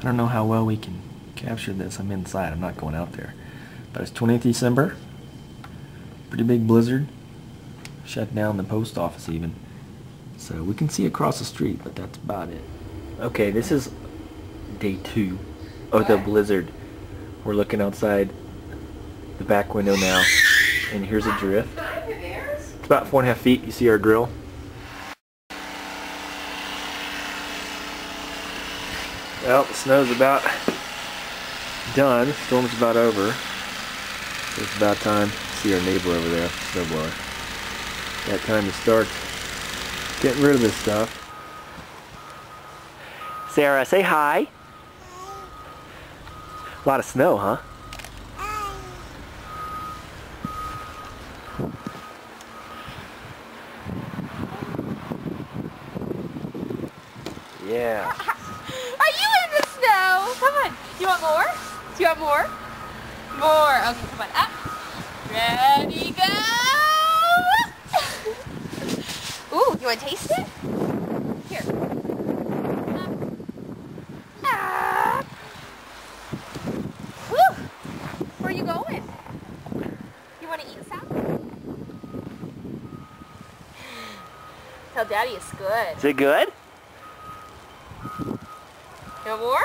I don't know how well we can capture this. I'm inside. I'm not going out there. But it's 20th December. Pretty big blizzard. Shut down the post office even. So we can see across the street, but that's about it. Okay, this is day 2 of the blizzard. We're looking outside the back window now, and here's a drift. It's about 4.5 feet. You see our grill. Well, the snow's about done. The storm's about over. So it's about time. See our neighbor over there, snowblower. Got time to start getting rid of this stuff. Sarah, say hi. A lot of snow, huh? Yeah. Are you in the snow? Come on. You want more? Do you want more? More. Okay, come on. Up. Ready, go. Ooh, you want to taste it? Here. Up. Woo. Where are you going? You want to eat some? Tell Daddy it's good. Is it good? No more?